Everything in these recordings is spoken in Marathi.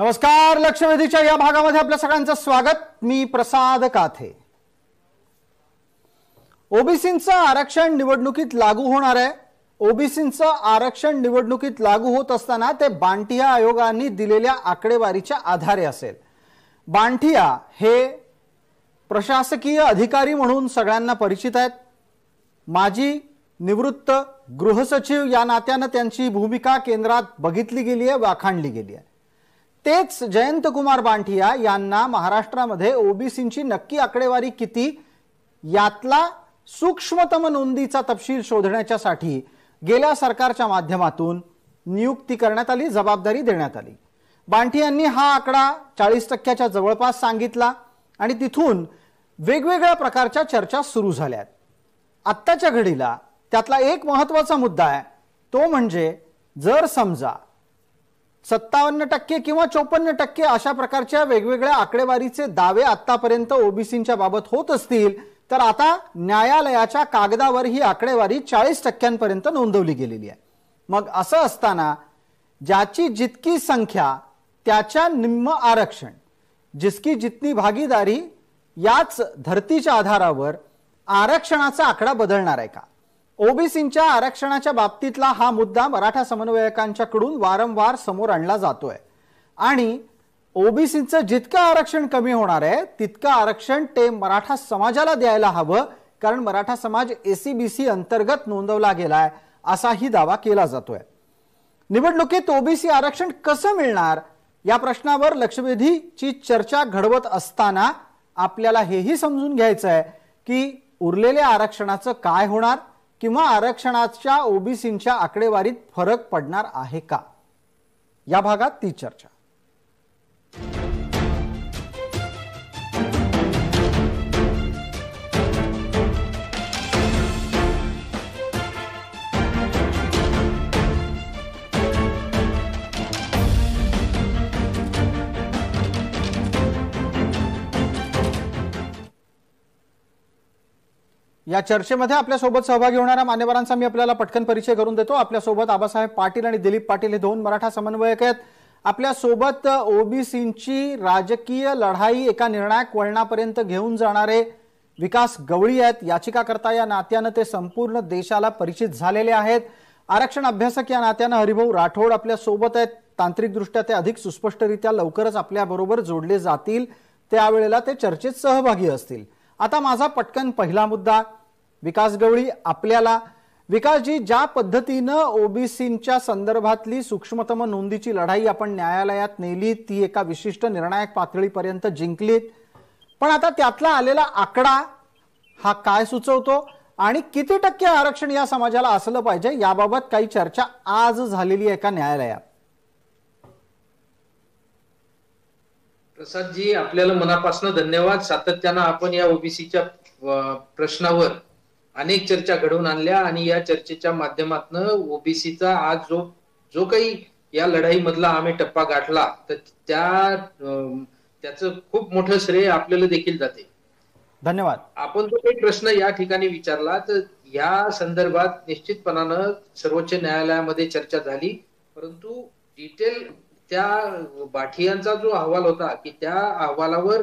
नमस्कार. लक्षवेधीच्या या भागामध्ये आपल्या सगळ्यांचं स्वागत. मी प्रसाद काथे. ओबीसींचं आरक्षण निवडणुकीत लागू होणार आहे. ओबीसींचं आरक्षण निवडणुकीत लागू होत असताना ते बांटिया आयोगाने दिलेल्या आकडेवारीच्या आधारे असेल. बांटिया हे प्रशासकीय अधिकारी म्हणून सगळ्यांना परिचित आहेत. माजी निवृत्त गृहसचिव या नात्याने त्यांची भूमिका केंद्रात बघितली गेली आहे, वाखाणली गेली आहे. तेच जयंत कुमार बांटिया यांना महाराष्ट्रामध्ये ओबीसींची नक्की आकडेवारी किती यातला सूक्ष्मतम नोंदीचा तपशील शोधण्यासाठी गेल्या सरकारच्या माध्यमातून नियुक्ती करण्यात आली, जबाबदारी देण्यात आली. बांटियांनी हा आकडा 40% जवळपास सांगितला आणि तिथून वेगवेगळ्या प्रकारच्या चर्चा सुरू झाल्यात. आत्ताच्या घडीला त्यातला एक महत्त्वाचा मुद्दा आहे, तो म्हणजे जर समजा 57% किंवा 54% अशा प्रकारच्या वेगवेगळ्या आकडेवारीचे दावे आतापर्यंत ओबीसींच्या बाबत होत असतील तर आता न्यायालयाच्या कागदावर ही आकडेवारी 40% नोंदवली गेलेली आहे. मग असं असताना ज्याची जितकी संख्या त्याच्या निम्म आरक्षण, जिसकी जितनी भागीदारी याच धर्तीच्या आधारावर आरक्षणाचा आकडा बदलणार आहे का? ओबीसींच्या आरक्षणाच्या बाबतीतला हा मुद्दा मराठा समन्वयकांच्याकडून वारंवार समोर आणला जातोय आणि ओबीसींचं जितकं आरक्षण कमी होणार आहे तितकं आरक्षण ते मराठा समाजाला द्यायला हवं, कारण मराठा समाज एसीबीसी अंतर्गत नोंदवला गेलाय असाही दावा केला जातोय. निवडणुकीत ओबीसी आरक्षण कसं मिळणार या प्रश्नावर लक्षवेधीची चर्चा घडवत असताना आपल्याला हेही समजून घ्यायचं आहे की उरलेल्या आरक्षणाचं काय होणार किंवा आरक्षणाच्या ओबीसींच्या आकडेवारीत फरक पडणार आहे का, या भागात ती चर्चा. या चर्चेमध्ये आपल्यासोबत सहभागी होणाऱ्या मान्यवरांचा मी आपल्याला पटकन परिचय करून देतो. आपल्यासोबत आबासाहेब पाटील आणि दिलीप पाटील हे दोन मराठा समन्वयक आहेत. आपल्यासोबत ओबीसींची राजकीय लढाई एका निर्णायक वळणापर्यंत घेऊन जाणारे विकास गवळी आहेत. याचिकाकर्ता या नात्यानं ते संपूर्ण देशाला परिचित झालेले आहेत. आरक्षण अभ्यासक या नात्यानं हरिभाऊ राठोड आपल्यासोबत आहेत. तांत्रिकदृष्ट्या ते अधिक सुस्पष्टरित्या लवकरच आपल्याबरोबर जोडले जातील, त्यावेळेला ते चर्चेत सहभागी असतील. आता माझा पटकन पहिला मुद्दा विकास गवळी आपल्याला. विकासजी, ज्या पद्धतीनं ओबीसींच्या संदर्भातली सूक्ष्मतम नोंदीची लढाई आपण न्यायालयात नेली, ती एका विशिष्ट निर्णायक पातळीपर्यंत जिंकलीत, पण आता त्यातला आलेला आकडा हा काय सुचवतो आणि किती टक्के आरक्षण या समाजाला असलं पाहिजे याबाबत काही चर्चा आज झालेली आहे का न्यायालयात? प्रसादजी, आपल्याला मनापासून धन्यवाद. सातत्यानं आपण या ओबीसीच्या प्रश्नावर अनेक चर्चा घडवून आणल्या आणि या चर्चेच्या माध्यमातून ओबीसीचा आज जो काही या लढाईमधला आम्ही टप्पा गाठला तर त्याचं खूप मोठं श्रेय आपल्याला देखील जाते. धन्यवाद. आपण जो काही प्रश्न या ठिकाणी विचारला तर या संदर्भात निश्चितपणानं सर्वोच्च न्यायालयामध्ये चर्चा झाली, परंतु डिटेल त्या बाठियांचा जो अहवाल होता की त्या अहवालावर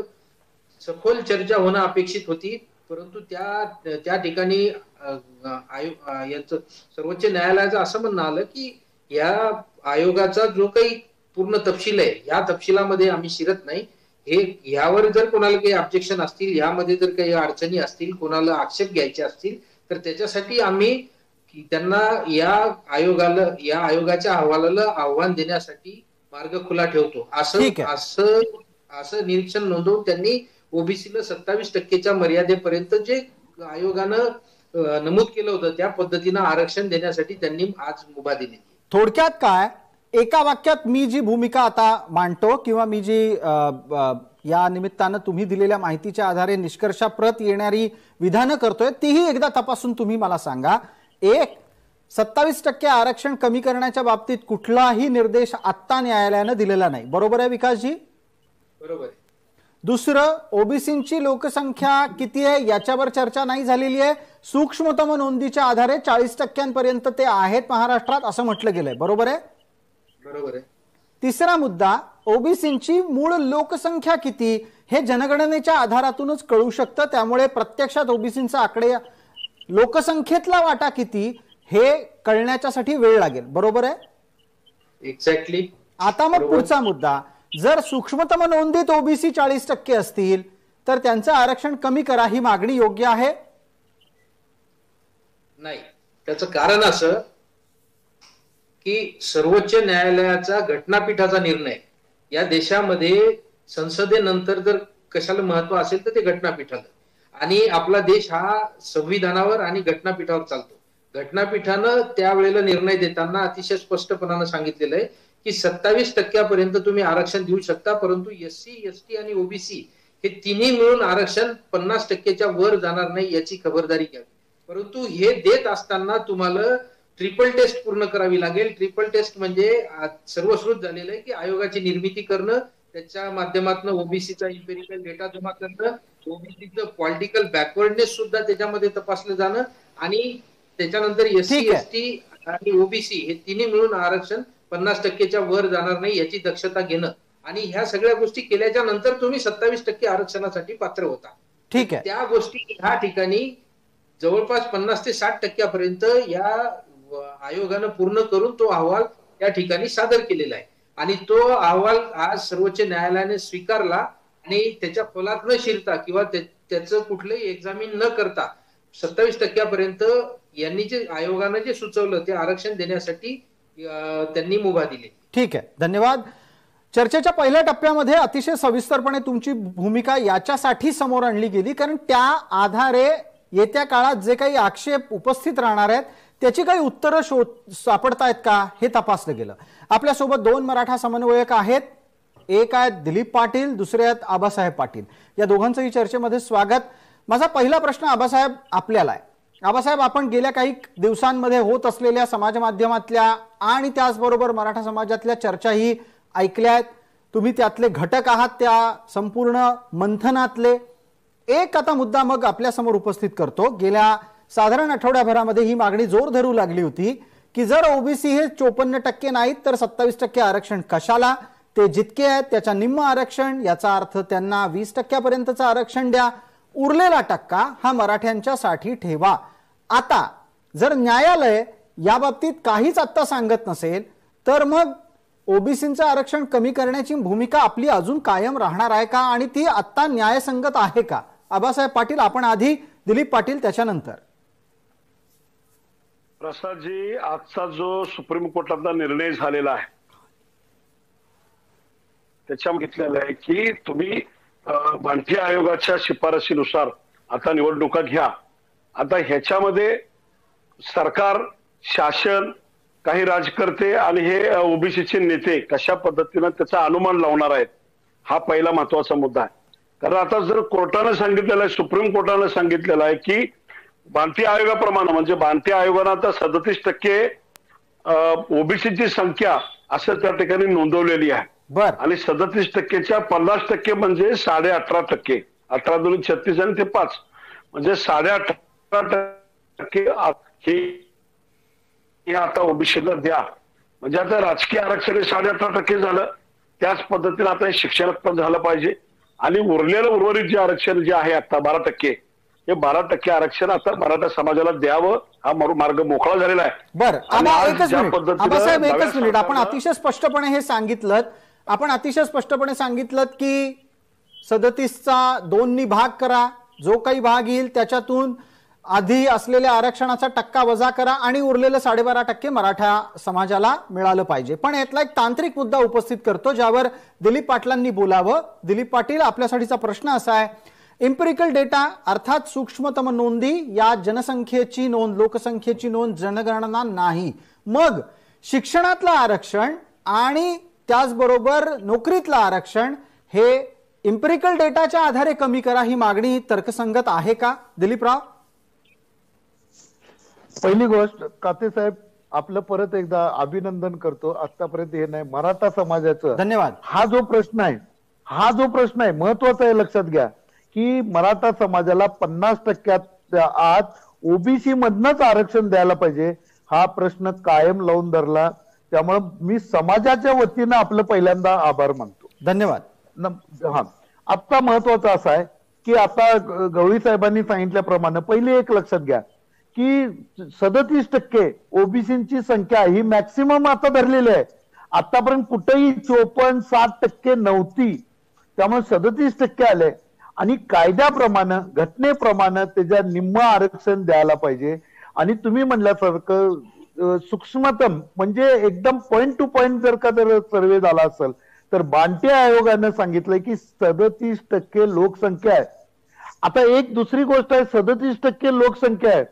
सखोल चर्चा होणं अपेक्षित होती, परंतु त्या ठिकाणी सर्वोच्च न्यायालयाचं असं म्हणणं आलं की या आयोगाचा जो काही पूर्ण तपशील आहे या तपशिलामध्ये आम्ही शिरत नाही. हे यावर जर कोणाला काही ऑब्जेक्शन असतील, यामध्ये जर काही अडचणी असतील, कोणाला आक्षेप घ्यायचे असतील तर त्याच्यासाठी आम्ही त्यांना या आयोगाच्या अहवालाला आव्हान देण्यासाठी मार्ग खुला ठेवतो असं निरीक्षण नोंदवून त्यांनी ओबीसीला 27% मर्यादेपर्यंत जे आयोगानं नमूद केलं होतं त्या पद्धतीनं आरक्षण देण्यासाठी त्यांनी आज मुभा दिली. थोडक्यात काय, एका वाक्यात मी जी भूमिका आता मांडतो किंवा मी जी या निमित्तानं तुम्ही दिलेल्या माहितीच्या आधारे निष्कर्षाप्रत येणारी विधानं करतोय तीही एकदा तपासून तुम्ही मला सांगा. एक, 27% आरक्षण कमी करण्याच्या बाबतीत कुठलाही निर्देश आत्ता न्यायालयानं दिलेला नाही, बरोबर आहे विकासजी? बरोबर आहे. दुसरं, ओबीसींची लोकसंख्या किती आहे याच्यावर चर्चा नाही झालेली आहे. सूक्ष्मतम नोंदीच्या आधारे 40% ते आहेत महाराष्ट्रात असं म्हटलं गेलंय, बरोबर आहे? बरोबर आहे. तिसरा मुद्दा, ओबीसींची मूळ लोकसंख्या किती हे जनगणनेच्या आधारातूनच कळू शकतं. त्यामुळे प्रत्यक्षात ओबीसींचा आकडे लोकसंख्येतला वाटा किती हे कळण्याच्यासाठी वेळ लागेल. बरोबर आहे? एक्झॅक्टली. आता मग पुढचा मुद्दा, जर सूक्ष्मतम नोंदीत ओबीसी 40% असतील तर त्यांचं आरक्षण कमी करा ही मागणी योग्य आहे? नाही. त्याचं कारण असं की सर्वोच्च न्यायालयाचा घटनापीठाचा निर्णय या देशामध्ये संसदेनंतर जर कशाला महत्व असेल तर ते घटनापीठाला, आणि आपला देश हा संविधानावर आणि घटनापीठावर चालतो. घटनापीठानं त्यावेळेला निर्णय देताना अतिशय स्पष्टपणानं सांगितलेलं आहे की 27% तुम्ही आरक्षण देऊ शकता, परंतु एससी, एसटी आणि ओबीसी हे तिन्ही मिळून आरक्षण 50%च्या वर जाणार नाही याची खबरदारी घ्यावी. परंतु हे देत असताना तुम्हाला ट्रिपल टेस्ट पूर्ण करावी लागेल. ट्रिपल टेस्ट म्हणजे सर्वश्रुत झालेलं आहे की आयोगाची निर्मिती करणं, त्याच्या माध्यमातून ओबीसीचा इम्पेरिकल डेटा जमा करणं, ओबीसीचं पॉलिटिकल बॅकवर्डनेस सुद्धा त्याच्यामध्ये तपासलं जाणं, आणि त्याच्यानंतर एससी, एसटी आणि ओबीसी हे तिन्ही मिळून आरक्षण 50%च्या वर जाणार नाही याची दक्षता घेणं, आणि ह्या सगळ्या गोष्टी केल्याच्या नंतर तुम्ही 27% आरक्षणासाठी पात्र होता. ठीक आहे. त्या गोष्टी ह्या ठिकाणी जवळपास 50 ते 60% या आयोगानं पूर्ण करून तो अहवाल या ठिकाणी सादर केलेला आहे, आणि तो अहवाल आज सर्वोच्च न्यायालयाने स्वीकारला, आणि त्याच्या खोलात न शिरता किंवा त्याचं कुठलंही एक्झामिन न करता 27% यांनी जे आयोगानं जे सुचवलं ते आरक्षण देण्यासाठी त्यांनी मुभा दिली. ठीक आहे, धन्यवाद. चर्चेच्या पहिल्या टप्प्यामध्ये अतिशय सविस्तरपणे तुमची भूमिका याच्यासाठी समोर आणली गेली कारण त्या आधारे येत्या काळात जे काही आक्षेप उपस्थित राहणार आहेत त्याची काही उत्तरं सापडतायत का हे तपासलं गेलं. आपल्यासोबत 2 मराठा समन्वयक आहेत. एक आहेत दिलीप पाटील, दुसरे आहेत आबासाहेब पाटील. या दोघांचंही चर्चेमध्ये स्वागत. माझा पहिला प्रश्न आबासाहेब आपल्याला आहे. आबासाहेब, आपण गेल्या काही दिवसांमध्ये होत असलेल्या समाज माध्यमातल्या आणि त्याचबरोबर मराठा समाजातल्या चर्चाही ऐकल्यात. तुम्ही त्यातले घटक आहात त्या संपूर्ण मंथनातले. एक आता मुद्दा मग आपल्या समोर उपस्थित करतो. गेल्या साधारण आठवड्याभरामध्ये ही मागणी जोर धरू लागली होती की जर ओबीसी हे 54% नाहीत तर 27% आरक्षण कशाला, ते जितके आहेत त्याच्या निम्म आरक्षण, याचा अर्थ त्यांना 20% आरक्षण द्या, उरलेला टक्का हा मराठ्यांच्यासाठी ठेवा. आता जर न्यायालय या बाबतीत काहीच आता सांगत नसेल तर मग ओबीसींचं आरक्षण कमी करण्याची भूमिका आपली अजून कायम राहणार आहे का आणि ती आता न्यायसंगत आहे का? आबासाहेब पाटील, आपण आधी, दिलीप पाटील त्याच्यानंतर. प्रसादजी, आजचा जो सुप्रीम कोर्टाचा निर्णय झालेला आहे त्याच्यामध्ये घेतलेलं आहे की तुम्ही बांटी आयोगाच्या शिफारशीनुसार आता निवडणुका घ्या. आता ह्याच्यामध्ये सरकार, शासन, काही राजकर्ते आणि हे ओबीसीचे नेते कशा पद्धतीनं त्याचा अनुमान लावणार आहेत हा पहिला महत्वाचा मुद्दा आहे. कारण आता जर कोर्टानं सांगितलेलं आहे, सुप्रीम कोर्टानं सांगितलेलं आहे की बांटी आयोगाप्रमाणे म्हणजे बांटी आयोगानं आता 37% ओबीसीची संख्या असं त्या ठिकाणी नोंदवलेली आहे. आणि 37%च्या 50% म्हणजे 18.5%, 18 दूनी 36 आणि ते 5 म्हणजे 18.5% हे आता ओबीसीला द्या. म्हणजे आता राजकीय आरक्षण 18.5% झालं, त्याच पद्धतीने आता शिक्षणात पण झालं पाहिजे, आणि उर्वरित जे आरक्षण जे आहे आता 12%, हे 12% आरक्षण आता मराठा समाजाला द्यावं हा मार्ग मोकळा झालेला आहे. बरं, आबासाहेब एकच मिनिट. आपण अतिशय स्पष्टपणे हे सांगितलं, आपण अतिशय स्पष्टपणे सांगितलं की 37चा 2नी भाग करा, जो काही भाग येईल त्याच्यातून आधी असलेल्या आरक्षणाचा टक्का वजा करा आणि उरलेलं 12.5% मराठा समाजाला मिळालं पाहिजे. पण यातला एक तांत्रिक मुद्दा उपस्थित करतो ज्यावर दिलीप पाटलांनी बोलावं. दिलीप पाटील, आपल्यासाठीचा प्रश्न असा आहे, इम्पेरिकल डेटा अर्थात सूक्ष्मतम नोंदी या जनसंख्येची नोंद, लोकसंख्येची नोंद, जनगणना नाही, मग शिक्षणातलं आरक्षण आणि त्याचबरोबर नोकरीतलं आरक्षण हे इम्पेरिकल डेटाच्या आधारे कमी करा ही मागणी तर्कसंगत आहे का? दिलीपराव. पहिली गोष्ट, काते साहेब आपलं परत एकदा अभिनंदन करतो. आतापर्यंत हे नाही मराठा समाजाचं, धन्यवाद. हा जो प्रश्न आहे महत्वाचा आहे, लक्षात घ्या की मराठा समाजाला 50% आत ओबीसी मधनच आरक्षण द्यायला पाहिजे हा प्रश्न कायम लावून धरला. त्यामुळे मी समाजाच्या वतीनं आपलं पहिल्यांदा आभार मानतो. धन्यवाद. हा, आता महत्वाचं असं आहे की आता गवळी साहेबांनी सांगितल्याप्रमाणे पहिले एक लक्षात घ्या की 37% ओबीसीची संख्या ही मॅक्सिमम आता धरलेली आहे. आतापर्यंत कुठेही 54-60% नव्हती, त्यामुळे 37% आले आणि कायद्याप्रमाणे घटनेप्रमाणे त्याच्या निम्म आरक्षण द्यायला पाहिजे. आणि तुम्ही म्हणल्यासारखं सूक्ष्मतम म्हणजे एकदम पॉइंट टू पॉइंट जर का जर सर्वे झाला असेल तर बांटे आयोगानं सांगितलंय की 37% लोकसंख्या आहे. आता एक दुसरी गोष्ट आहे, 37% लोकसंख्या आहे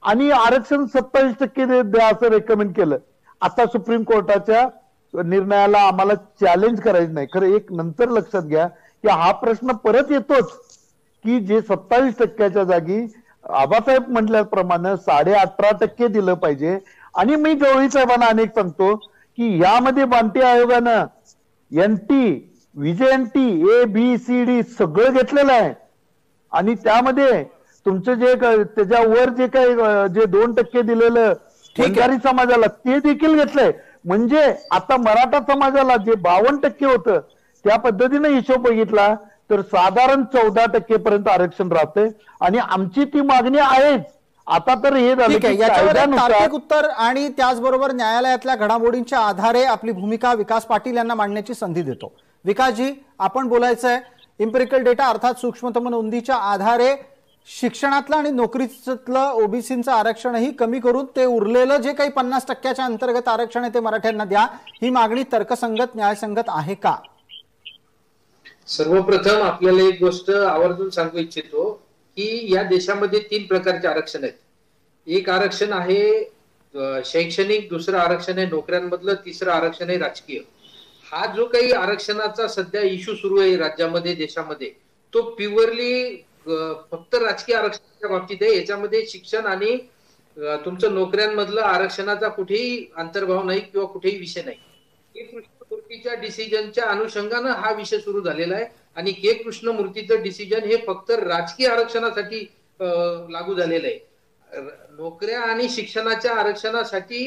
आणि आरक्षण 27% द्या असं रेकमेंड केलं. आता सुप्रीम कोर्टाच्या निर्णयाला आम्हाला चॅलेंज करायचं नाही. खरं एक नंतर लक्षात घ्या की हा प्रश्न परत येतोच की जे 27%च्या जागी आबासाहेब म्हटल्याप्रमाणे 18.5% दिलं पाहिजे. आणि मी गवळी साहेबांना अनेक सांगतो की यामध्ये बांटे आयोगानं एनटी व्हीजेएनटी ABCD सगळं घेतलेलं आहे आणि त्यामध्ये तुमचं जे त्याच्यावर जे काही जे 2% दिलेलं वंजारी समाजाला ते देखील घेतलंय. म्हणजे आता मराठा समाजाला जे 52% होतं त्या पद्धतीने हिशोब बघितला तर साधारण 14% पर्यंत आरक्षण राहते आणि आमची ती मागणी आहेच. आता तर हे झालं की याच्यावर तार्किक उत्तर आणि त्याचबरोबर न्यायालयातल्या घडामोडींच्या आधारे आपली भूमिका विकास पाटील यांना मांडण्याची संधी देतो. विकासजी, आपण बोलायचंय इम्पेरिकल डेटा अर्थात सूक्ष्मतम नोंदीच्या आधारे शिक्षणातलं आणि नोकरीतलं ओबीसीचं आरक्षणही कमी करून ते उरलेलं जे काही 50%च्या अंतर्गत आरक्षण आहे ते मराठ्यांना द्या, ही मागणी तर्कसंगत न्यायसंगत आहे का? सर्वप्रथम आपल्याला एक गोष्ट आवर्जून सांगू इच्छितो की या देशामध्ये 3 प्रकारचे आरक्षण आहेत. एक आरक्षण आहे शैक्षणिक, दुसरं आरक्षण आहे नोकऱ्यांमधलं, तिसरं आरक्षण आहे राजकीय. हा जो काही आरक्षणाचा सध्या इश्यू सुरू आहे राज्यामध्ये देशामध्ये तो प्युअरली फक्त राजकीय आरक्षणाच्या बाबतीत आहे. याच्यामध्ये शिक्षण आणि तुमचं नोकऱ्यांमधलं आरक्षणाचा कुठेही अंतर्भाव नाही किंवा कुठेही विषय नाही. के कृष्णमूर्तीच्या डिसिजनच्या अनुषंगानं हा विषय सुरू झालेला आहे आणि के कृष्णमूर्तीचं डिसिजन हे फक्त राजकीय आरक्षणासाठी लागू झालेलं आहे. नोकऱ्या आणि शिक्षणाच्या आरक्षणासाठी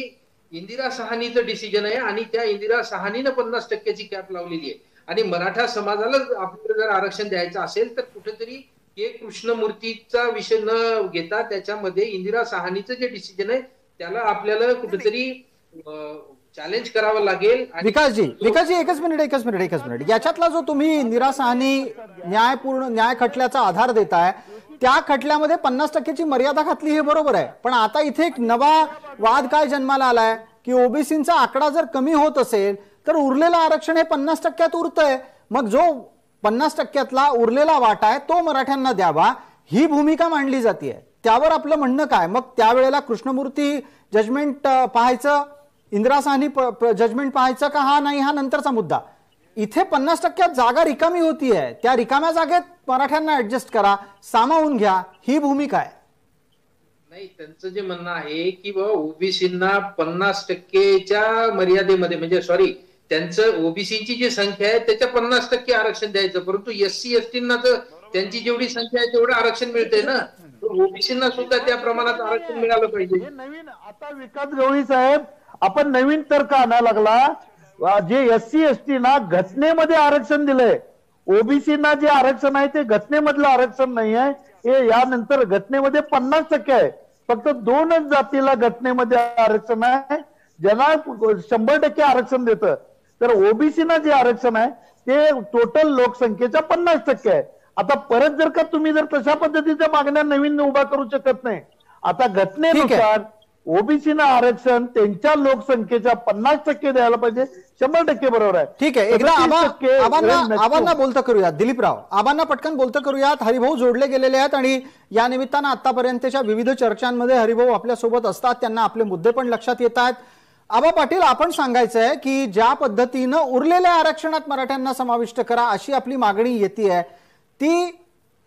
इंदिरा साहनीचं डिसिजन आहे आणि त्या इंदिरा साहनीनं 50%ची कॅप लावलेली आहे. आणि मराठा समाजाला आपल्याला जर आरक्षण द्यायचं असेल तर कुठेतरी के कृष्णमूर्तीचा विषय न घेता त्याच्यामध्ये इंदिरा साहनीचं जे डिसिजन आहे त्याला आपल्याला कुठेतरी चॅलेंज करावं लागेल. विकासजी एकच मिनिट याच्यातला जो तुम्ही इंदिरा साहनी न्याय खटल्याचा आधार देताय त्या खटल्यामध्ये 50%ची मर्यादा घातली हे बरोबर आहे. पण आता इथे एक नवा वाद काय जन्माला आलाय की ओबीसीचा आकडा जर कमी होत असेल तर उरलेलं आरक्षण हे 50%त उरतंय. मग जो 50%तला उरलेला वाटा आहे तो मराठ्यांना द्यावा ही भूमिका मांडली जाते. त्यावर आपलं म्हणणं काय? मग त्यावेळेला कृष्णमूर्ती जजमेंट पाहायचं, इंदिरा साहनी जजमेंट पाहायचं का? हा नाही, हा नंतरचा मुद्दा. इथे 50% जागा रिकामी होतीये, त्या रिकाम्या जागेत मराठ्यांना ऍडजस्ट करा, सामावून घ्या, ही भूमिका आहे. नाही, त्यांचं जे म्हणणं आहे की ओबीसींना 50%च्या मर्यादेमध्ये म्हणजे सॉरी त्यांचं ओबीसीची जी संख्या आहे त्याच्या 50% आरक्षण द्यायचं, परंतु SC ST तर त्यांची जेवढी संख्या आहे तेवढं आरक्षण मिळते ना, ओबीसींना सुद्धा त्या प्रमाणात आरक्षण मिळालं पाहिजे. नवीन आता विकास गवळी साहेब आपण नवीन तर्क आणायला लागला. जे SC ST ना घटनेमध्ये आरक्षण दिलंय, ओबीसीना जे आरक्षण आहे ते घटनेमधलं आरक्षण नाही आहे, हे यानंतर घटनेमध्ये 50% आहे. फक्त 2च जातीला घटनेमध्ये आरक्षण आहे, ज्यांना 100% आरक्षण देतं. तर ओबीसीना जे आरक्षण आहे ते टोटल लोकसंख्येच्या 50% आहे. आता परत जर का तुम्ही जर तशा पद्धतीच्या मागण्या नवीन उभा करू शकत नाही. आता घटनेनुसार ओबीसीना आरक्षण त्यांच्या लोकसंख्येच्या 50% द्यायला पाहिजे, 100% बरोबर आहे. ठीक आहे, एकदा आबांना बोलतं करूयात. दिलीपराव, आबांना पटकन बोलतं करूयात. हरिभाऊ जोडले गेलेले आहेत आणि या निमित्तानं आतापर्यंतच्या विविध चर्चांमध्ये हरिभाऊ आपल्यासोबत असतात, त्यांना आपले मुद्दे पण लक्षात येत आहेत. आबा पाटील, आपण सांगायचंय की ज्या पद्धतीनं उरलेल्या आरक्षणात मराठ्यांना समाविष्ट करा अशी आपली मागणी येते, ती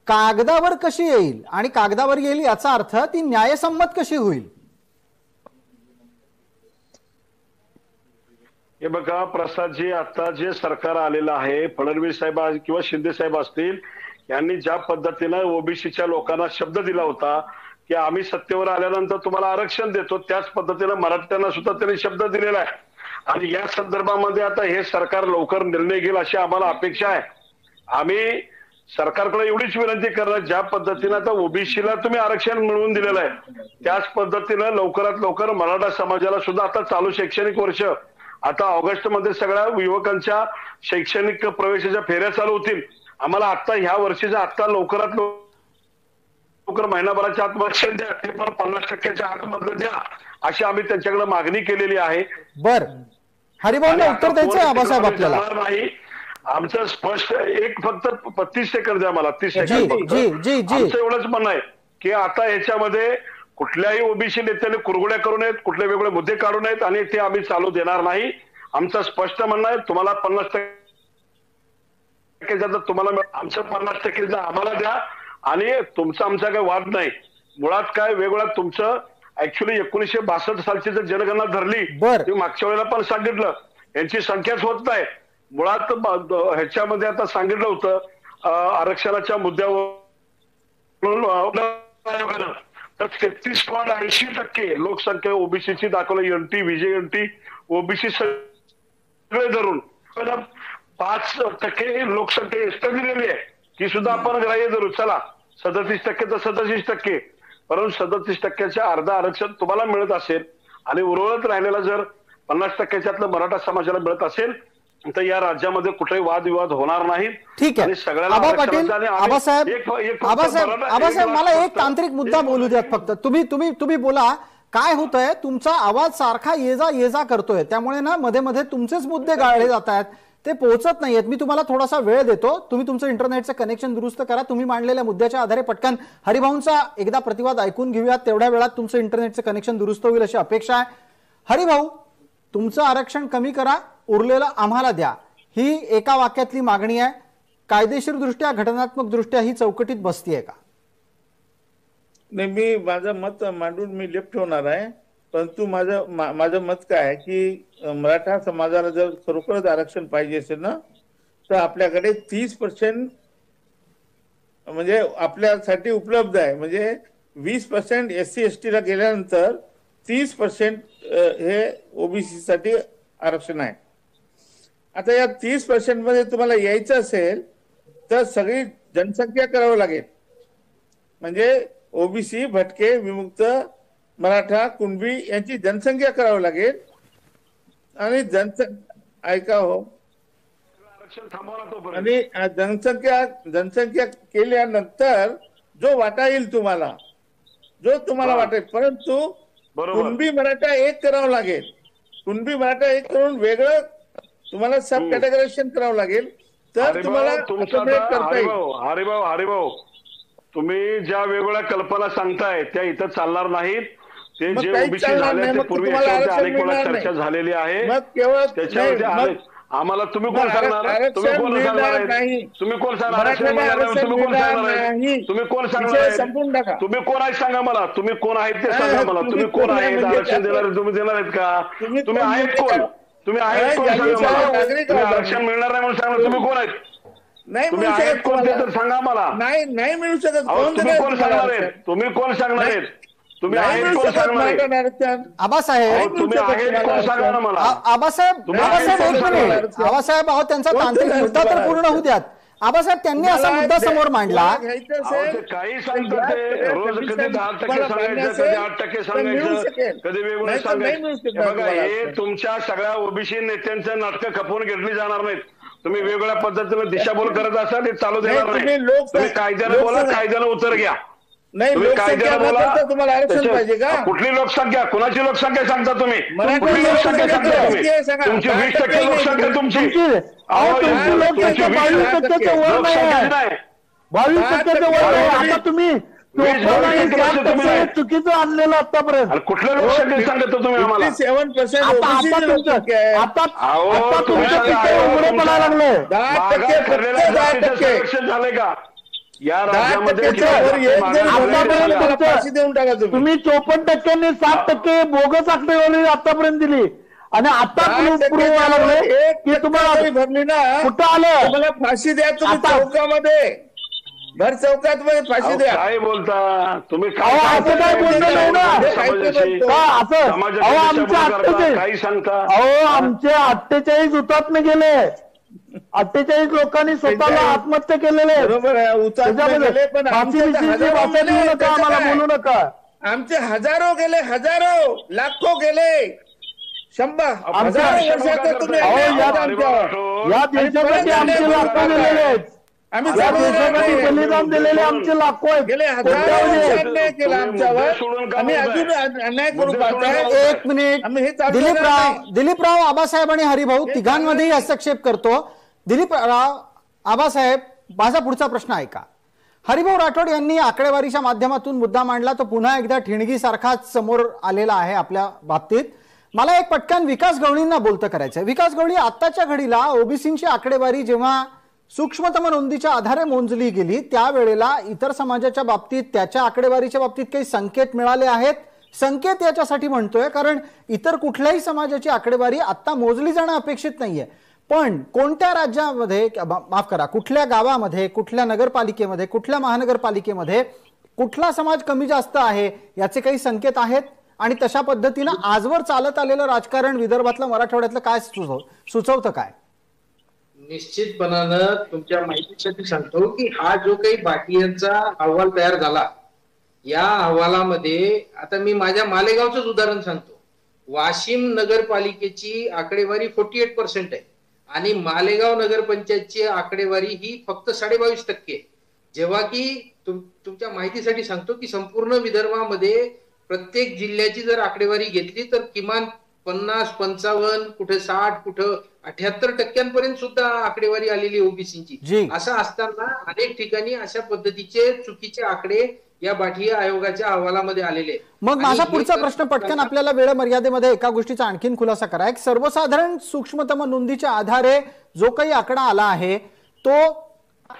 कागदावर कशी येईल आणि कागदावर येईल याचा अर्थ ती न्यायसम्मत कशी होईल? हे बघा प्रसादजी, आता जे सरकार आलेलं आहे, फडणवीस साहेब किंवा शिंदे साहेब असतील, यांनी ज्या पद्धतीनं ओबीसीच्या लोकांना शब्द दिला होता की आम्ही सत्तेवर आल्यानंतर तुम्हाला आरक्षण देतो, त्याच पद्धतीनं मराठ्यांना सुद्धा त्यांनी शब्द दिलेला आहे. आणि या संदर्भामध्ये आता हे सरकार लवकर निर्णय घेईल अशी आम्हाला अपेक्षा आहे. आम्ही सरकारकडे एवढीच विनंती करणार, ज्या पद्धतीनं आता ओबीसीला तुम्ही आरक्षण मिळवून दिलेलं आहे त्याच पद्धतीनं लवकरात लवकर मराठा समाजाला सुद्धा आता चालू शैक्षणिक वर्ष आता ऑगस्ट मध्ये सगळ्या युवकांच्या शैक्षणिक प्रवेशाच्या फेऱ्या चालू होतील. आम्हाला आता ह्या वर्षीच्या आता लवकरात लवकर महिनाभराच्या आत वर्षण द्या, ते पण 50%च्या आतमध्ये द्या अशी आम्ही त्यांच्याकडे मागणी केलेली आहे. बर हरिभाऊंना उत्तर द्यायचं आबासाहेब आपल्याला नाही. आमचं स्पष्ट एक फक्त 30 सेकंद द्या मला, 30 सेकंद. आमचं एवढंच म्हणणं आहे की आता याच्यामध्ये कुठल्याही ओबीसी नेत्याने कुरगुड्या करू नयेत, कुठले वेगळे मुद्दे काढू नयेत आणि ते आम्ही चालू देणार नाही. आमचं स्पष्ट म्हणणं आहे, तुम्हाला 50% तुम्हाला आमचं 50% आम्हाला द्या आणि तुमचा आमचा काही वाद नाही. मुळात काय वेगवेगळा तुमचं ऍक्च्युली 1962 सालची जर जनगणना धरली, तुम्ही मागच्या वेळेला पण सांगितलं यांची संख्याच होत नाही. मुळात ह्याच्यामध्ये आता सांगितलं होतं आरक्षणाच्या मुद्द्यावर तर 33.80% लोकसंख्या ओबीसीची दाखवलं. एनटी व्हीजेएनटी ओबीसी सगळे धरून 5% लोकसंख्या एसटी दिलेली आहे ती सुद्धा आपण ग्राह्य धरू. चला 37% तर 37%, परंतु 37%च्या अर्धा आरक्षण तुम्हाला मिळत असेल आणि उर्वरित राहिलेला जर 50%च्यातलं मराठा समाजाला मिळत असेल तर या राज्यामध्ये कुठेही वादविवाद होणार नाही. ठीक आहे आबा पाटील. आबासाहेब मला एक तांत्रिक मुद्दा बोलू द्यात फक्त. तुम्ही बोला काय होतंय. तुमचा आवाज सारखा ये जा करतोय त्यामुळे ना मध्ये मध्ये तुमचेच मुद्दे गाळले जात आहेत, ते पोहोचत नाहीयेत. मी तुम्हाला थोडासा वेळ देतो, तुम्ही तुमचं इंटरनेटचं कनेक्शन दुरुस्त करा. तुम्ही मांडलेल्या मुद्द्याच्या आधारे पटकन हरिभाऊंचा एकदा प्रतिवाद ऐकून घेऊयात, तेवढ्या वेळात तुमचं इंटरनेटचं कनेक्शन दुरुस्त होईल अशी अपेक्षा आहे. हरिभाऊ, तुमचं आरक्षण कमी करा, उरलेलं आम्हाला द्या, ही एका वाक्यातली मागणी आहे. कायदेशीर दृष्ट्या घटनात्मक दृष्ट्या ही चौकटीत बसतीये का? नाही, मी माझं मत मांडून मी लेफ्ट होणार आहे, परंतु माझं मत काय आहे की मराठा समाजाला जर खरोखरच आरक्षण पाहिजे असेल ना तर आपल्याकडे 30% म्हणजे आपल्यासाठी उपलब्ध आहे. म्हणजे 20% SC ST ला गेल्यानंतर 30% हे ओबीसी साठी आरक्षण आहे. आता या 30% मध्ये तुम्हाला यायचं असेल तर सगळी जनसंख्या करावं लागेल. म्हणजे ओबीसी, भटके, विमुक्त, मराठा, कुणबी यांची जनसंख्या करावं लागेल आणि ऐका हो, आणि जनसंख्या केल्यानंतर जो वाटा येईल तुम्हाला वाटेल, परंतु कुणबी मराठा एक करावं लागेल. कुणबी मराठा एक करून वेगळं तुम्हाला सब कॅटेगरायझेशन करावं लागेल तर तुम्हाला करता येईल. हरिभाऊ, तुम्ही ज्या वेगवेगळ्या कल्पना सांगताय त्या इथं चालणार नाहीत. ते जे ओबीसी झाले ते पूर्वी अनेक वेळा चर्चा झालेली आहे. त्याच्यावरती आम्हाला तुम्ही कोण सांगणार? तुम्ही कोण सांगणार आहे? तुम्ही कोण सांगणार? तुम्ही कोण सांगणार आहे? तुम्ही कोण सांगणार आहे? तुम्ही कोण आहे सांगा मला. तुम्ही कोण आहेत ते सांगा मला. तुम्ही कोण आहेत? आरक्षण देणार तुम्ही देणार आहेत का? तुम्ही आहेत कोण? तुम्ही आहेत कोण सांगा मला. तुम्ही आरक्षण मिळणार नाही म्हणून सांगा. तुम्ही कोण आहेत? तुम्ही आहेत कोण ते तर सांगा मला. नाही मिळू शकत. तुम्ही कोण सांगणार आहेत? तुम्ही कोण सांगणार आहेत? तुम्ही आहेत कोण सांगणार आहेत? आबासाहेब तुम्ही आहेत कोण सांगा ना मला. आबासाहेब एक मिनिट. आबासाहेब अहो त्यांचा तांत्रिक मुद्दा तर पूर्ण होऊ द्यात. आबासाहेब त्यांनी असा मुद्दा समोर मांडला. काही सांगतात ते रोज कधी 10% सांगायचं, कधी 8% सांगायचं, कधी वेगवेगळं सांगायचं. बघा हे तुमच्या सगळ्या ओबीसी नेत्यांचं नाटकं खपवून घेतली जाणार नाहीत. तुम्ही वेगवेगळ्या पद्धतीने दिशाभूल करत असाल ते चालू देणार नाही. तुम्ही कायद्याने बोला, कायद्याने उत्तर घ्या. तुम्ही कायद्याने बोला. तुम्हाला आरक्षण पाहिजे का? कुठली लोकसंख्या, कुणाची लोकसंख्या सांगता तुम्ही? कुठली लोकसंख्या सांगता तुम्ही? तुमची 20% लोकसंख्या तुमची 22% आता तुम्ही चुकीचं आणलेलं आतापर्यंत. कुठल्या लोकसंख्या सांगता तुम्ही आम्हाला? 7% झालंय का या राज्यामध्ये? तुम्ही 54% 7% बोगस आकडेवारी आतापर्यंत दिली आणि आता प्रूव्ह लागले की तुम्हाला भरली ना कुठं आलं? तुम्हाला फाशी द्या तुम्ही चौकामध्ये. भर चौकात फाशी अहो, द्या. काय बोलता तुम्ही? अहो, असं काय बोलणं नाही ना. समाजाशी का असं? समाजाची अहो, आमचे दिशाभूल करता, 48 काही सांगता. अहो, आमचे 48 हुतात्मे गेले. 48 लोकांनी स्वतःला आत्महत्या केलेले आहेत. बरोबर आहे, हुतात्मे त्याच्यामध्ये गेले, पण आमचे तर फाशीविषयीची हजारो भाषा गेले, देऊ नका, त्याचं आम्हाला काय? बोलू नका. आमचे हजारो गेले, हजारो लाखो गेले, हजारो वर्षाचा तुम्ही अहो, अन्याय या- करता आमच्यावर. या देशासाठी आमचे लाखो गेलेले आहेत. आम्ही या जाणून देशासाठी नाही. बलिदान दिलेले आमचे लाखो आहेत. गेले हजारो कोट्यावधी वर्ष आहेत. अन्याय केला तुम्ही मुद्दे आमच्यावर. सोडून का आम्ही बोलताय? अजून अन्याय करू मुद्दे पाहताय. सोडून एक मिनिट. आम्ही हे चालू करणार नाही. दिलीपराव आबासाहेब आणि हरिभाऊ तिघांमध्येही हस्तक्षेप करतो. दिलीपराव आबासाहेब, माझा पुढचा प्रश्न ऐका. हरिभाऊ राठोड यांनी आकडेवारीच्या माध्यमातून मुद्दा मांडला, तो पुन्हा एकदा ठिणगी सारखाच समोर आलेला आहे आपल्या बाबतीत. मला एक पटकन विकास गवळींना बोलतं करायचंय. विकास गवळी, आत्ताच्या घडीला ओबीसीची आकडेवारी जेव्हा सूक्ष्मतम नोंदीच्या आधारे मोजली गेली, त्यावेळेला इतर समाजाच्या बाबतीत, त्याच्या आकडेवारीच्या बाबतीत काही संकेत मिळाले आहेत. संकेत याच्यासाठी म्हणतोय कारण इतर कुठल्याही समाजाची आकडेवारी आता मोजली जाणं अपेक्षित नाहीये. पण कोणत्या राज्यामध्ये, माफ करा, कुठल्या गावामध्ये, कुठल्या नगरपालिकेमध्ये, कुठल्या महानगरपालिकेमध्ये कुठला समाज कमी जास्त आहे याचे काही संकेत आहेत. आणि तशा पद्धतीनं आजवर चालत आलेलं राजकारण विदर्भातलं, मराठवाड्यातलं काय सुचवतं काय? निश्चितपणानं तुमच्या माहितीसाठी सांगतो की हा जो काही भाटियांचा अहवाल तयार झाला, या अहवालामध्ये आता मी माझ्या मालेगावचंच उदाहरण सांगतो. वाशिम नगरपालिकेची आकडेवारी 48% आहे आणि मालेगाव नगरपंचायतची आकडेवारी ही फक्त 22.5%. जेव्हा की तुमच्या माहितीसाठी सांगतो की संपूर्ण विदर्भामध्ये प्रत्येक जिल्ह्याची जर आकडेवारी घेतली तर किमान 50, 55, कुठे 60, कुठं 78% सुद्धा आकडेवारी आलेली ओबीसीची. असं असताना अनेक ठिकाणी अशा पद्धतीचे चुकीचे आकडे या बाठिया आयोगाच्या अहवालामध्ये आलेले. मग माझा पुढचा प्रश्न पटकन, आपल्याला वेळ मर्यादेमध्ये एका गोष्टीचा आणखीन खुलासा करा. एक सर्वसाधारण सूक्ष्मतम नोंदीच्या आधारे जो काही आकडा आला आहे तो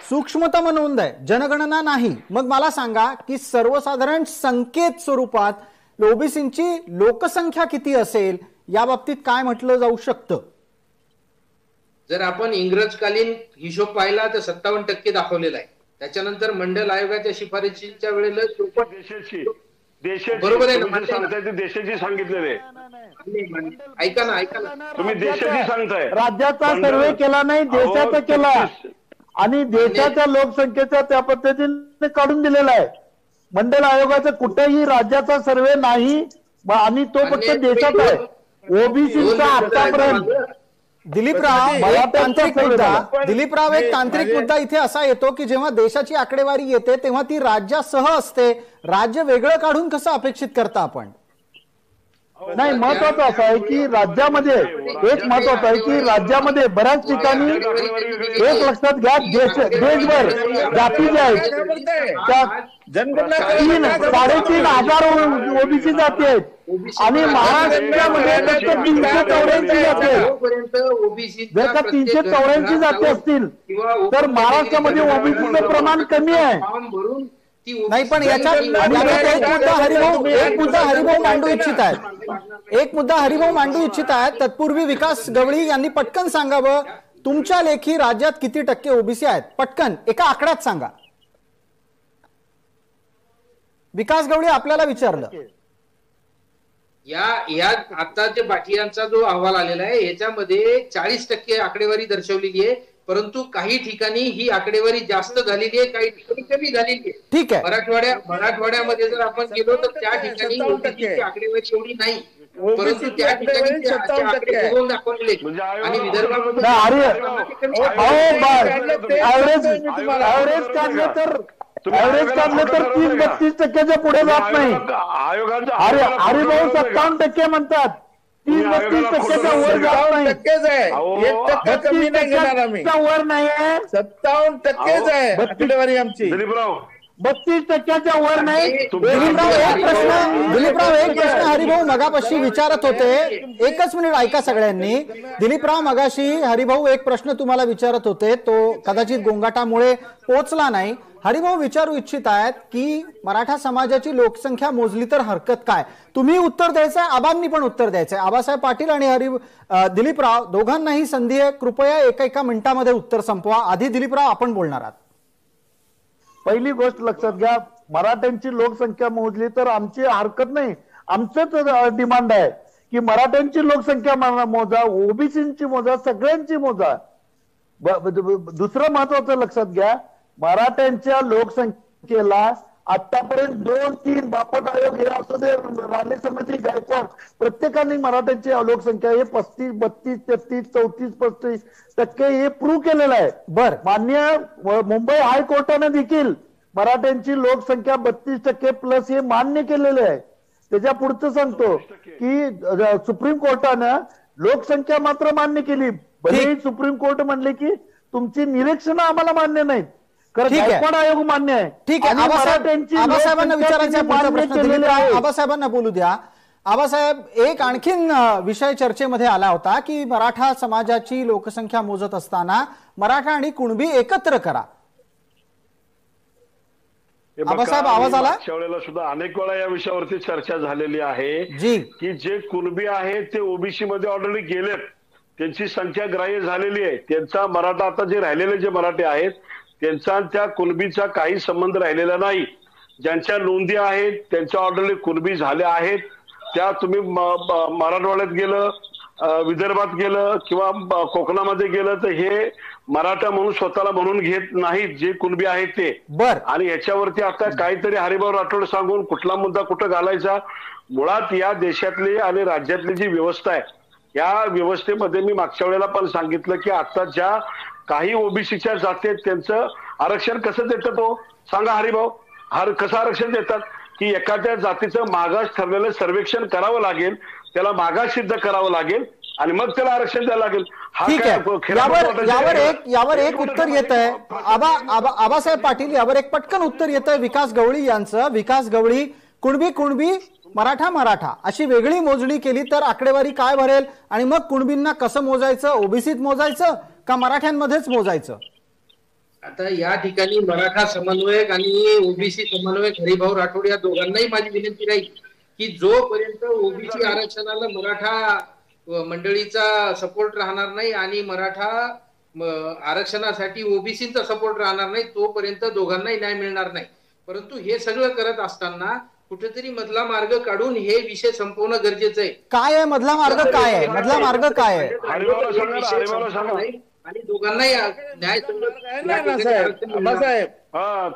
सूक्ष्मतम नोंद आहे, जनगणना नाही. मग मला सांगा की सर्वसाधारण संकेत स्वरूपात ओबीसीची लोकसंख्या किती असेल या बाबतीत काय म्हटलं जाऊ शकतं? जर आपण इंग्रजकालीन हिशोब पाहिला तर 57% दाखवलेला आहे. त्याच्यानंतर मंडल आयोगाच्या शिफारशीच्या वेळेला बरोबर आहे ना, सांगताय ते देशाची सांगितलेले. ऐका ना तुम्ही देशाची सांगताय. राज्याचा सर्वे केला नाही, देशाचा केला आणि देशाच्या लोकसंख्येचा त्या पद्धतीने काढून दिलेला आहे. मंडल आयोगाचा कुठेही राज्याचा सर्वे नाही आणि तो फक्त देशात आहे. ओबीसीचा आतापर्यंत दिलीपराव, एक तांत्रिक मुद्दा इथे असा येतो की जेव्हा देशाची आकडेवारी येते तेव्हा ती राज्यासह असते. राज्य वेगळं काढून कसं अपेक्षित करता आपण? नाही, महत्वाचं असं आहे की राज्यामध्ये एक महत्वाचं आहे की राज्यामध्ये बऱ्याच ठिकाणी एक लक्षात घ्या, देशभर जाती ज्या आहेत त्या 3-3.5 हजार ओबीसी जाती आहेत आणि महाराष्ट्रामध्ये फक्त 384 जाती आहेत. जर का 384 जाती असतील तर महाराष्ट्रामध्ये ओबीसीचं प्रमाण कमी आहे. नाही, पण याच्यात एक मुद्दा हरिभाऊ मांडू इच्छित आहेत. तत्पूर्वी विकास गवळी यांनी पटकन सांगावं, तुमच्या लेखी राज्यात किती टक्के ओबीसी आहेत? पटकन एका आकड्यात सांगा. विकास गवळी, आपल्याला विचारलं. या आताच्या बाठियांचा जो अहवाल आलेला आहे याच्यामध्ये 40% आकडेवारी दर्शवलेली आहे, परंतु काही ठिकाणी ही आकडेवारी जास्त झालेली आहे, काही ठिकाणी कमी झालेली आहे. ठीक आहे. मराठवाड्यामध्ये जर आपण गेलो तर त्या ठिकाणी ओबीसीची आकडेवारी एवढी नाही, परंतु त्या ठिकाणी आकडे बघून दाखवलेले. आणि विदर्भामध्ये ऍव्हरेज काढलं तर 30-32% पुढे जात नाही. हरिभाऊ 57% म्हणतात, 30-32% वर जात नाही. 32% वर नाही आहे, 57% आहे आकडेवारी आमची. 32% वर नाही. दिलीपराव, एक प्रश्न हरिभाऊ मगापाशी विचारत होते. एकच मिनिट ऐका सगळ्यांनी. दिलीपराव, मगाशी हरिभाऊ एक प्रश्न तुम्हाला विचारत होते, तो कदाचित गोंगाटामुळे पोचला नाही. हरिभाऊ विचारू इच्छित आहेत की मराठा समाजाची लोकसंख्या मोजली तर हरकत काय? तुम्ही उत्तर द्यायचंय, आबांनी पण उत्तर द्यायचंय. आबासाहेब पाटील आणि दिलीपराव दोघांनाही संधी आहे. कृपया एका मिनिटामध्ये उत्तर संपवा. आधी दिलीपराव, आपण बोलणार आहात. पहिली गोष्ट लक्षात घ्या, मराठ्यांची लोकसंख्या मोजली तर आमची हरकत नाही, आमचंच डिमांड आहे की मराठ्यांची लोकसंख्या मोजा, ओबीसीची मोजा, सगळ्यांची मोजा. दुसरं महत्वाचं लक्षात घ्या, मराठ्यांच्या लोकसंख्येला आतापर्यंत 2-3 बापट आयोग हे असू दे, राणे समिती, गायकवाड, प्रत्येकाने मराठ्यांची लोकसंख्या हे 35, 32, 33, 34, 35% हे प्रूव्ह केलेलं आहे. बर, मान्य मुंबई हायकोर्टाने देखील मराठ्यांची लोकसंख्या 32% प्लस हे मान्य केलेले आहे. त्याच्या पुढचं सांगतो की सुप्रीम कोर्टानं लोकसंख्या मात्र मान्य केली. भले सुप्रीम कोर्ट म्हणले की तुमची निरीक्षणं आम्हाला मान्य नाहीत, गायकवाड आयोग मान्य आहे. ठीक आहे, आबासाहेबांना विचारायचा प्रश्न आबासाहेबांना बोलू द्या. आबासाहेब, एक आणखीन विषय चर्चेमध्ये आला होता की मराठा समाजाची लोकसंख्या मोजत असताना मराठा आणि कुणबी एकत्र करा. आबासाहेब, आवाज आला? वेळेला सुद्धा अनेक वेळा या विषयावरती चर्चा झालेली आहे जी, की जे कुणबी आहेत ते ओबीसी मध्ये ऑलरेडी गेलेत, त्यांची संख्या ग्राह्य झालेली आहे. त्यांचा मराठा, आता जे राहिलेले जे मराठे आहेत त्यांचा त्या कुणबीचा काही संबंध राहिलेला नाही. ज्यांच्या नोंदी आहेत त्यांच्या ऑलरेडी कुणबी झाल्या आहेत. त्या तुम्ही मराठवाड्यात गेलं, विदर्भात गेलं किंवा कोकणामध्ये गेलं तर हे मराठा म्हणून स्वतःला म्हणून घेत नाहीत जे कुणबी आहेत ते. बर, आणि याच्यावरती आता काहीतरी हरिभाऊ राठोड सांगून कुठला मुद्दा कुठं घालायचा. मुळात या देशातली आणि राज्यातली जी व्यवस्था आहे, या व्यवस्थेमध्ये मी मागच्या वेळेला पण सांगितलं की आता ज्या काही ओबीसीच्या जाती आहेत त्यांचं आरक्षण कसं देतात हो सांगा हरिभाऊ? कसं आरक्षण देतात की एखाद्या जातीचं मागास ठरलेलं सर्वेक्षण करावं लागेल, त्याला मागास सिद्ध करावं लागेल आणि मग त्याला आरक्षण द्यावं लागेल. ठीक आहे, यावर एक उत्तर येत आहे आबासाहेब पाटील, यावर एक पटकन उत्तर येत आहे विकास गवळी यांचं. विकास गवळी, कुणबी मराठा अशी वेगळी मोजणी केली तर आकडेवारी काय भरेल आणि मग कुणबींना कसं मोजायचं? ओबीसीत मोजायचं का मराठ्यांमध्येच मोजायचं? आता या ठिकाणी मराठा समन्वयक आणि ओबीसी समन्वयक हरिभाऊ राठोड या दोघांनाही माझी विनंती राहील की जोपर्यंत ओबीसी आरक्षणाला मराठा मंडळीचा सपोर्ट राहणार नाही आणि मराठा आरक्षणासाठी ओबीसीचा सपोर्ट राहणार नाही तोपर्यंत दोघांनाही न्याय मिळणार नाही. परंतु हे सगळं करत असताना कुठेतरी मधला मार्ग काढून हे विषय संपवणं गरजेचं आहे. काय आहे मधला मार्ग? काय आहे मधला मार्ग? काय आहे? आणि दोघांनाही न्याय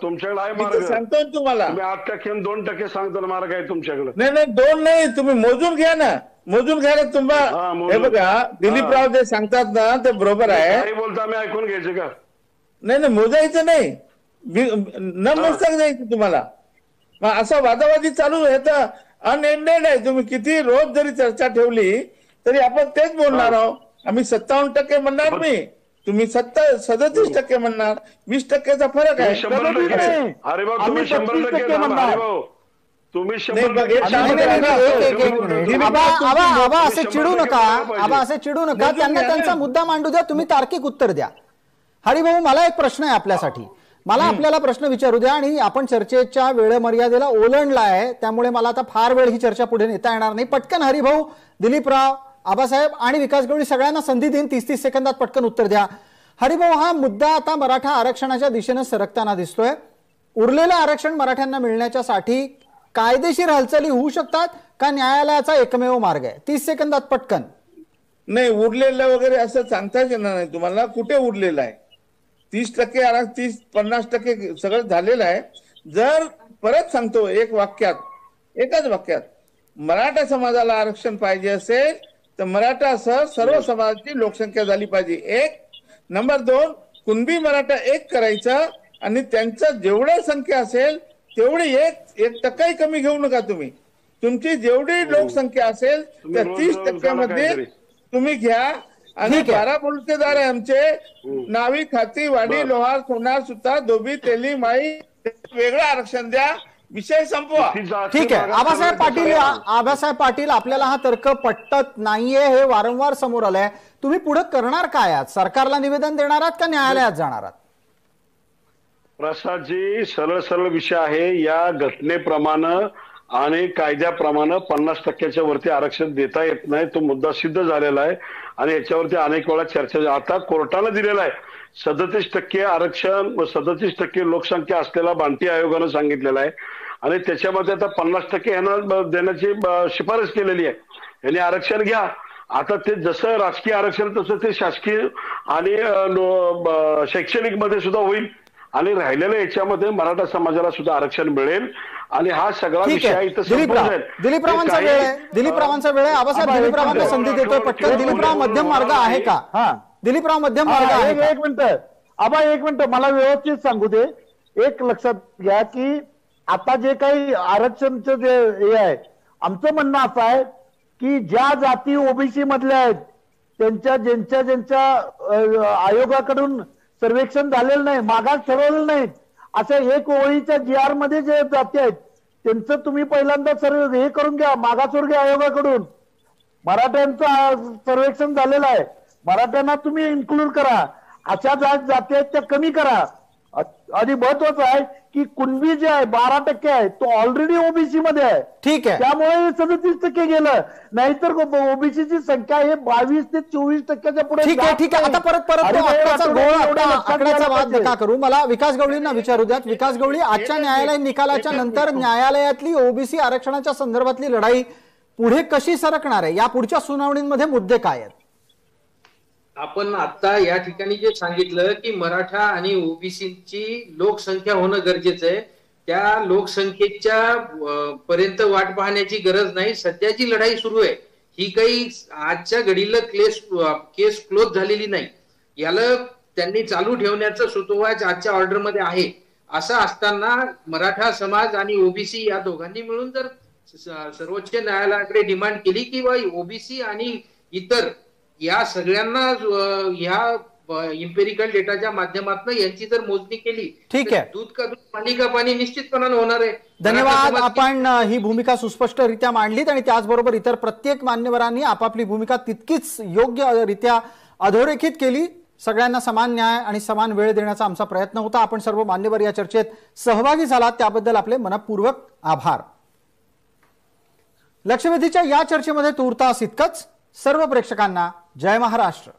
तुमच्याकडे सांगतो तुम्हाला, 8% 2% सांगतो मार्ग आहे तुमच्याकडे. नाही 2 नाही, तुम्ही मोजून घ्या ना, मोजून घ्यायला तुम्हाला. हे बघा दिलीपराव जे सांगतात ना ते बरोबर आहे. काही बोलता आम्ही ऐकून घ्यायचं का? नाही मोजायचं नाही, न मोजता जायचं तुम्हाला. मग असं वादावादी चालू आहे तर अनएंडेड आहे. तुम्ही किती रोज जरी चर्चा ठेवली तरी आपण तेच बोलणार आहोत. आम्ही 57% म्हणणार मी, तुम्ही 37% म्हणणार, 20%चा फरक आहे. अरे बाबा तुम्ही 100% म्हणणार, तुम्ही 100%. आबा असे चिडू नका, आबा असे चिडू नका, त्यांना त्यांचा मुद्दा मांडू द्या, तुम्ही तार्किक उत्तर द्या. हरिभाऊ, मला एक प्रश्न आहे आपल्यासाठी, मला आपल्याला प्रश्न विचारू द्या आणि आपण चर्चेच्या वेळ मर्यादेला ओलांडला आहे त्यामुळे मला आता फार वेळ ही चर्चा पुढे नेता येणार नाही. पटकन हरिभाऊ, दिलीपराव, आबासाहेब आणि विकास गवळी सगळ्यांना संधी देईन, 30-30 सेकंदात पटकन उत्तर द्या. हरिभाऊ, हा मुद्दा आता मराठा आरक्षणाच्या दिशेनं सरकताना दिसतोय. उरलेलं आरक्षण मराठ्यांना मिळण्याच्यासाठी कायदेशीर हालचाली होऊ शकतात का न्यायालयाचा एकमेव मार्ग आहे? 30 सेकंदात पटकन. नाही, उरलेलं वगैरे असं सांगताच येणार नाही तुम्हाला. कुठे उरलेलं आहे? 30%, 30-50% सगळं झालेलं आहे. जर परत सांगतो एकच वाक्यात मराठा समाजाला आरक्षण पाहिजे असेल तर मराठासह सर्व समाजाची लोकसंख्या झाली पाहिजे. 1 नंबर 2 कुणबी मराठा एक करायचं आणि त्यांचं जेवढी संख्या असेल तेवढी 1% कमी घेऊ नका तुम्ही. तुमची जेवढी लोकसंख्या असेल त्या 30% तुम्ही घ्या. आणि 12 मुलकेदार आहे आमचे, नावी, खाती, वाडी, लोहार, सोनार, सुतार, धोबी, तेली, माई, वेगळं आरक्षण द्या, विषय संपवा. ठीक आहे. आबासाहेब पाटील, आपल्याला हा तर्क पटत नाहीये हे वारंवार समोर आलंय. तुम्ही पुढे करणार काय आहात? सरकारला निवेदन देणार आहात का न्यायालयात जाणार आहात? प्रसादजी, सरळ विषय आहे. या घटनेप्रमाणे आणि कायद्याप्रमाणे 50% वरती आरक्षण देता येत नाही. तो मुद्दा सिद्ध झालेला आहे आणि याच्यावरती अनेक वेळा चर्चा. आता कोर्टानं दिलेला आहे 37% आरक्षण, 37% लोकसंख्या असलेला बांटी आयोगानं सांगितलेला आहे आणि त्याच्यामध्ये आता 50% यांना देण्याची शिफारस केलेली आहे. यांनी आरक्षण घ्या. आता ते जसं राजकीय आरक्षण तसं ते शासकीय आणि शैक्षणिक मध्ये सुद्धा होईल आणि राहिलेल्या याच्यामध्ये मराठा समाजाला सुद्धा आरक्षण मिळेल आणि हा सगळा विषय इथं दिलीपरावांचा वेळ आहे. दिलीपरावांचा वेळ आहे. आबासाहेब दिलीपरावांना संधी देतोय पटकन. दिलीपराव मध्यम मार्ग आहे का? हा दिलीपराव मध्यम मार्ग आहे. एक मिनिट आबा, एक मिनिट मला व्यवस्थित सांगू दे. एक लक्षात घ्या की आता जे काही आरक्षणचं जे हे आहे, आमचं म्हणणं असं आहे की ज्या जाती ओबीसी मधल्या आहेत ज्यांच्या आयोगाकडून सर्वेक्षण झालेलं नाही, मागास ठरवलेलं नाही, अशा एक ओळीच्या GR मध्ये जे जाती आहेत त्यांचं तुम्ही पहिल्यांदा हे करून घ्या मागासवर्गीय आयोगाकडून. मराठ्यांचं सर्वेक्षण झालेलं आहे, मराठ्यांना तुम्ही इन्क्लूड करा. अशा जाती आहेत त्या कमी करा. आणि महत्वाचं आहे की कुणबी जे आहे 12% आहे तो ऑलरेडी ओबीसी मध्ये आहे. ठीक आहे, त्यामुळे 37% गेलं. नाहीतर ओबीसीची संख्या हे 22 ते 24% पुढे. ठीक आहे. आता परत आकड्याचा वाद नका करू. मला विकास गवळींना विचारू द्यात. विकास गवळी, आजच्या न्यायालयीन निकालाच्या नंतर न्यायालयातली ओबीसी आरक्षणाच्या संदर्भातली लढाई पुढे कशी सरकणार आहे? या पुढच्या सुनावणीमध्ये मुद्दे काय आहेत? आपण आता या ठिकाणी जे सांगितलं की मराठा आणि ओबीसीची लोकसंख्या होणं गरजेचं आहे, त्या लोकसंख्येच्या पर्यंत वाट पाहण्याची गरज नाही. सध्याची लढाई सुरू आहे ही काही आजच्या घडीला केस क्लोज झालेली नाही. याला त्यांनी चालू ठेवण्याचं सुतोवाच आजच्या ऑर्डरमध्ये आहे. असं असताना मराठा समाज आणि ओबीसी या दोघांनी मिळून जर सर्वोच्च न्यायालयाकडे डिमांड केली की ओबीसी आणि इतर या सगळ्यांना ह्या इम्पेरिकल डेटाच्या माध्यमातून यांची जर मोजणी केली, ठीक आहे, दूध का दूध पाणी का पाणी निश्चितपणाने होणार आहे. धन्यवाद. आपण ही भूमिका सुस्पष्टरित्या मांडलीत आणि त्याचबरोबर इतर प्रत्येक मान्यवरांनी आपापली भूमिका तितकीच योग्यरित्या अधोरेखित केली. सगळ्यांना समान न्याय आणि समान वेळ देण्याचा आमचा प्रयत्न होता. आपण सर्व मान्यवर या चर्चेत सहभागी झालात त्याबद्दल आपले मनपूर्वक आभार. लक्षवेधीच्या या चर्चेमध्ये तूर्तास इतकंच. सर्व प्रेक्षकांना जय महाराष्ट्र.